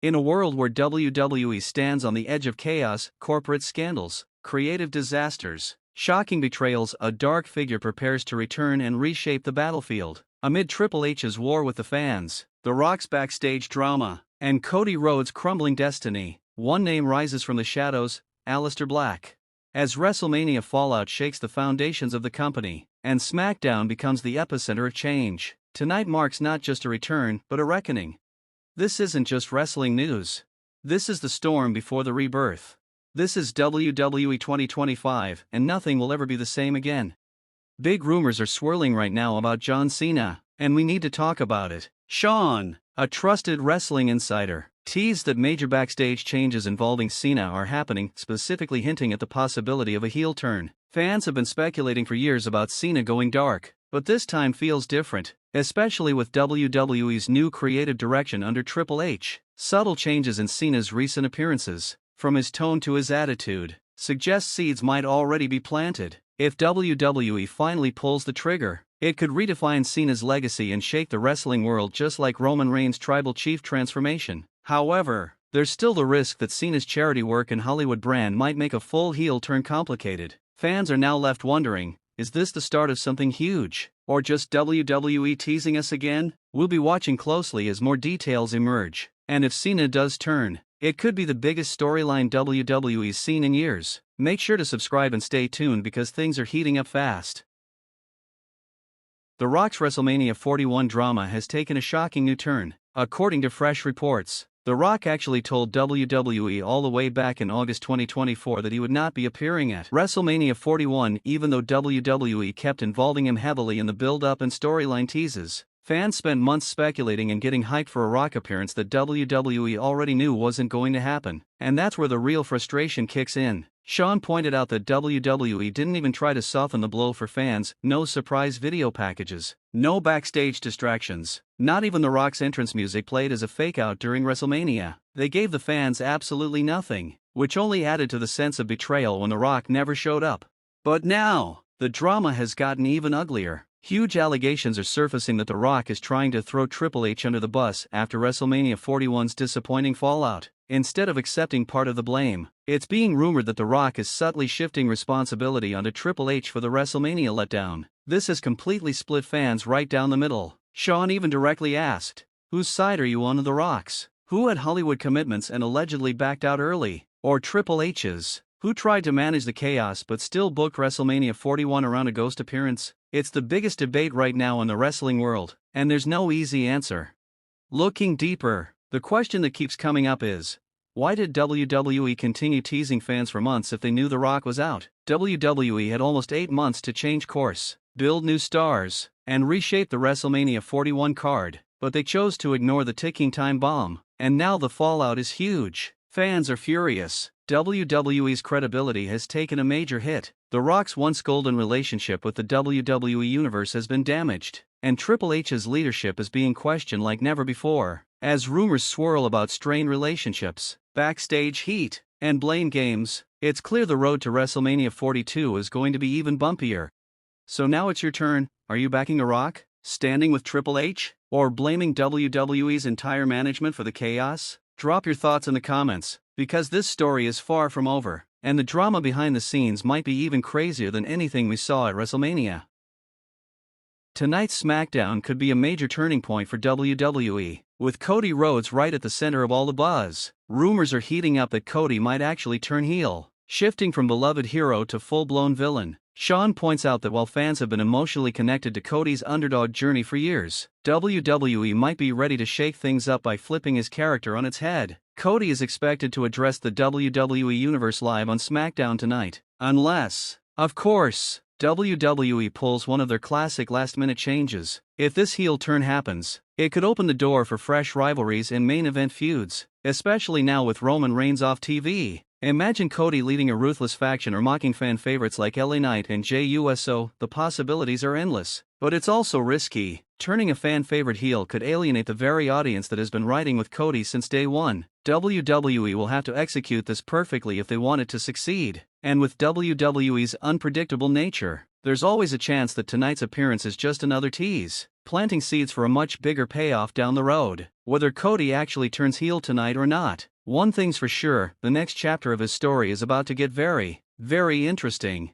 In a world where WWE stands on the edge of chaos, corporate scandals, creative disasters, shocking betrayals, a dark figure prepares to return and reshape the battlefield. Amid Triple H's war with the fans, The Rock's backstage drama, and Cody Rhodes' crumbling destiny, one name rises from the shadows: Aleister Black. As WrestleMania fallout shakes the foundations of the company, and SmackDown becomes the epicenter of change, tonight marks not just a return, but a reckoning. This isn't just wrestling news. This is the storm before the rebirth. This is WWE 2025, and nothing will ever be the same again. Big rumors are swirling right now about John Cena, and we need to talk about it. Sean, a trusted wrestling insider, teased that major backstage changes involving Cena are happening, specifically hinting at the possibility of a heel turn. Fans have been speculating for years about Cena going dark, but this time feels different, especially with WWE's new creative direction under Triple H. Subtle changes in Cena's recent appearances, from his tone to his attitude, suggest seeds might already be planted. If WWE finally pulls the trigger, it could redefine Cena's legacy and shake the wrestling world just like Roman Reigns' tribal chief transformation. However, there's still the risk that Cena's charity work and Hollywood brand might make a full heel turn complicated. Fans are now left wondering, is this the start of something huge, or just WWE teasing us again? We'll be watching closely as more details emerge, and if Cena does turn, it could be the biggest storyline WWE's seen in years. Make sure to subscribe and stay tuned because things are heating up fast. The Rock's WrestleMania 41 drama has taken a shocking new turn. According to fresh reports, The Rock actually told WWE all the way back in August 2024 that he would not be appearing at WrestleMania 41, even though WWE kept involving him heavily in the build-up and storyline teases. Fans spent months speculating and getting hyped for a Rock appearance that WWE already knew wasn't going to happen, and that's where the real frustration kicks in. Sean pointed out that WWE didn't even try to soften the blow for fans: no surprise video packages, no backstage distractions, not even The Rock's entrance music played as a fake-out during WrestleMania. They gave the fans absolutely nothing, which only added to the sense of betrayal when The Rock never showed up. But now, the drama has gotten even uglier. Huge allegations are surfacing that The Rock is trying to throw Triple H under the bus after WrestleMania 41's disappointing fallout. Instead of accepting part of the blame, it's being rumored that The Rock is subtly shifting responsibility onto Triple H for the WrestleMania letdown. This has completely split fans right down the middle. Sean even directly asked, "Whose side are you on, The Rock's, who had Hollywood commitments and allegedly backed out early, or Triple H's, who tried to manage the chaos but still booked WrestleMania 41 around a ghost appearance?" It's the biggest debate right now in the wrestling world, and there's no easy answer. Looking deeper, the question that keeps coming up is, why did WWE continue teasing fans for months if they knew The Rock was out? WWE had almost 8 months to change course, build new stars, and reshape the WrestleMania 41 card, but they chose to ignore the ticking time bomb, and now the fallout is huge. Fans are furious. WWE's credibility has taken a major hit. The Rock's once golden relationship with the WWE Universe has been damaged, and Triple H's leadership is being questioned like never before. As rumors swirl about strained relationships, backstage heat, and blame games, it's clear the road to WrestleMania 42 is going to be even bumpier. So now it's your turn. Are you backing The Rock, standing with Triple H, or blaming WWE's entire management for the chaos? Drop your thoughts in the comments, because this story is far from over, and the drama behind the scenes might be even crazier than anything we saw at WrestleMania. Tonight's SmackDown could be a major turning point for WWE, with Cody Rhodes right at the center of all the buzz. Rumors are heating up that Cody might actually turn heel, shifting from beloved hero to full-blown villain. Sean points out that while fans have been emotionally connected to Cody's underdog journey for years, WWE might be ready to shake things up by flipping his character on its head. Cody is expected to address the WWE Universe live on SmackDown tonight, unless, of course, WWE pulls one of their classic last-minute changes. If this heel turn happens, it could open the door for fresh rivalries and main event feuds, especially now with Roman Reigns off TV. Imagine Cody leading a ruthless faction or mocking fan favorites like LA Knight and Jey Uso. The possibilities are endless, but it's also risky. Turning a fan favorite heel could alienate the very audience that has been riding with Cody since day one. WWE will have to execute this perfectly if they want it to succeed. And with WWE's unpredictable nature, there's always a chance that tonight's appearance is just another tease. planting seeds for a much bigger payoff down the road. Whether Cody actually turns heel tonight or not, one thing's for sure, the next chapter of his story is about to get very, very interesting.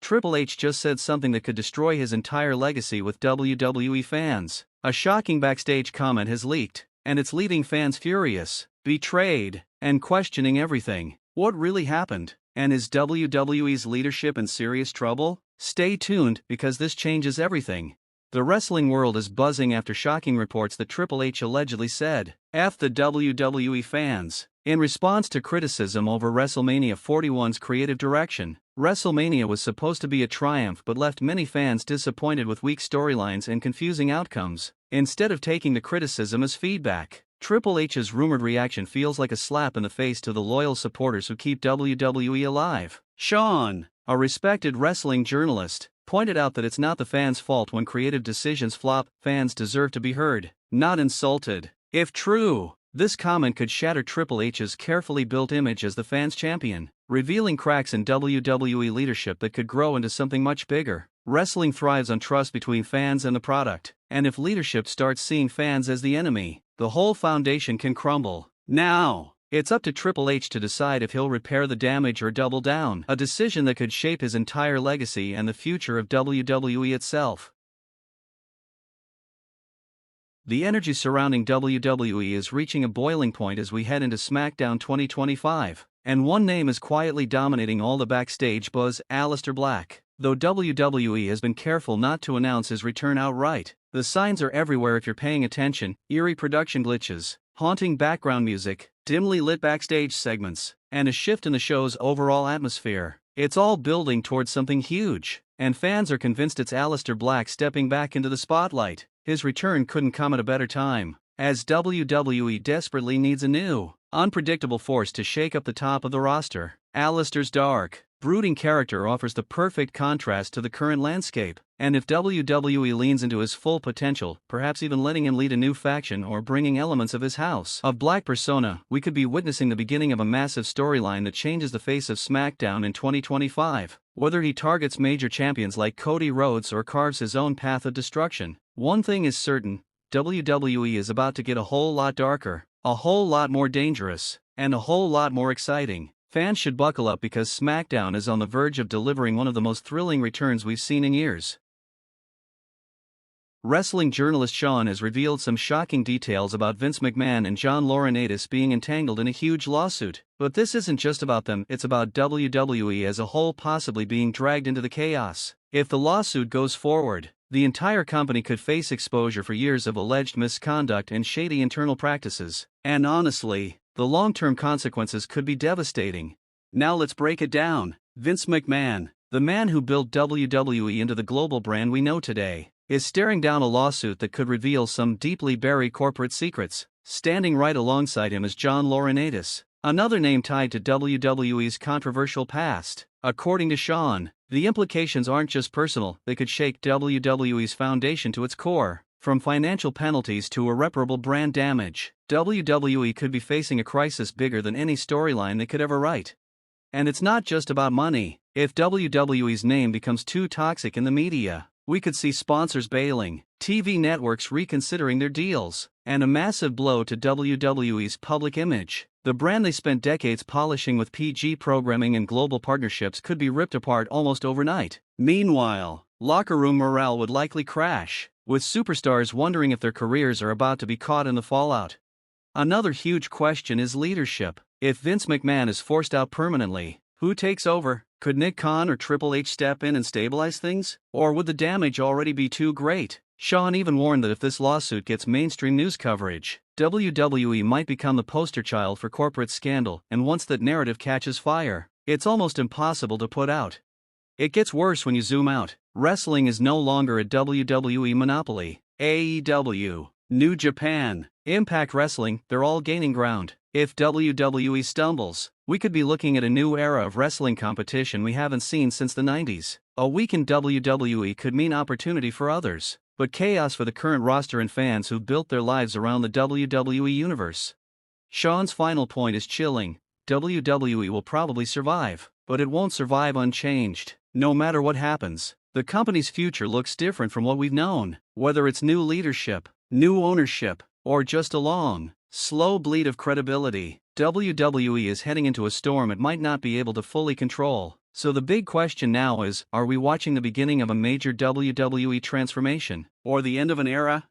Triple H just said something that could destroy his entire legacy with WWE fans. A shocking backstage comment has leaked, and it's leaving fans furious, betrayed, and questioning everything. What really happened? And is WWE's leadership in serious trouble? Stay tuned, because this changes everything. The wrestling world is buzzing after shocking reports that Triple H allegedly said, "F the WWE fans," in response to criticism over WrestleMania 41's creative direction. WrestleMania was supposed to be a triumph but left many fans disappointed with weak storylines and confusing outcomes. Instead of taking the criticism as feedback, Triple H's rumored reaction feels like a slap in the face to the loyal supporters who keep WWE alive. Sean, a respected wrestling journalist, pointed out that it's not the fans' fault when creative decisions flop. Fans deserve to be heard, not insulted. If true, this comment could shatter Triple H's carefully built image as the fans' champion, revealing cracks in WWE leadership that could grow into something much bigger. Wrestling thrives on trust between fans and the product, and if leadership starts seeing fans as the enemy, the whole foundation can crumble. Now, it's up to Triple H to decide if he'll repair the damage or double down, a decision that could shape his entire legacy and the future of WWE itself. The energy surrounding WWE is reaching a boiling point as we head into SmackDown 2025, and one name is quietly dominating all the backstage buzz: Aleister Black. Though WWE has been careful not to announce his return outright, the signs are everywhere if you're paying attention: eerie production glitches, haunting background music, dimly lit backstage segments, and a shift in the show's overall atmosphere. It's all building towards something huge, and fans are convinced it's Aleister Black stepping back into the spotlight. His return couldn't come at a better time, as WWE desperately needs a new, unpredictable force to shake up the top of the roster. Aleister's dark, brooding character offers the perfect contrast to the current landscape, and if WWE leans into his full potential, perhaps even letting him lead a new faction or bringing elements of his House of Black persona, we could be witnessing the beginning of a massive storyline that changes the face of SmackDown in 2025. Whether he targets major champions like Cody Rhodes or carves his own path of destruction, one thing is certain: WWE is about to get a whole lot darker, a whole lot more dangerous, and a whole lot more exciting. Fans should buckle up because SmackDown is on the verge of delivering one of the most thrilling returns we've seen in years. Wrestling journalist Sean has revealed some shocking details about Vince McMahon and John Laurinaitis being entangled in a huge lawsuit. But this isn't just about them, it's about WWE as a whole possibly being dragged into the chaos. If the lawsuit goes forward, the entire company could face exposure for years of alleged misconduct and shady internal practices. And honestly, the long-term consequences could be devastating. Now let's break it down. Vince McMahon, the man who built WWE into the global brand we know today, is staring down a lawsuit that could reveal some deeply buried corporate secrets. Standing right alongside him is John Laurinaitis, another name tied to WWE's controversial past. According to Sean, the implications aren't just personal, they could shake WWE's foundation to its core. From financial penalties to irreparable brand damage, WWE could be facing a crisis bigger than any storyline they could ever write. And it's not just about money. If WWE's name becomes too toxic in the media, we could see sponsors bailing, TV networks reconsidering their deals, and a massive blow to WWE's public image. The brand they spent decades polishing with PG programming and global partnerships could be ripped apart almost overnight. Meanwhile, locker room morale would likely crash, with superstars wondering if their careers are about to be caught in the fallout. Another huge question is leadership. If Vince McMahon is forced out permanently, who takes over? Could Nick Khan or Triple H step in and stabilize things? Or would the damage already be too great? Sean even warned that if this lawsuit gets mainstream news coverage, WWE might become the poster child for corporate scandal, and once that narrative catches fire, it's almost impossible to put out. It gets worse when you zoom out. Wrestling is no longer a WWE monopoly. AEW, New Japan, Impact Wrestling, they're all gaining ground. If WWE stumbles, we could be looking at a new era of wrestling competition we haven't seen since the 90s. A weakened WWE could mean opportunity for others, but chaos for the current roster and fans who built their lives around the WWE universe. Sean's final point is chilling: WWE will probably survive, but it won't survive unchanged. No matter what happens, the company's future looks different from what we've known. Whether it's new leadership, new ownership, or just a long, slow bleed of credibility, WWE is heading into a storm it might not be able to fully control. So the big question now is, are we watching the beginning of a major WWE transformation, or the end of an era?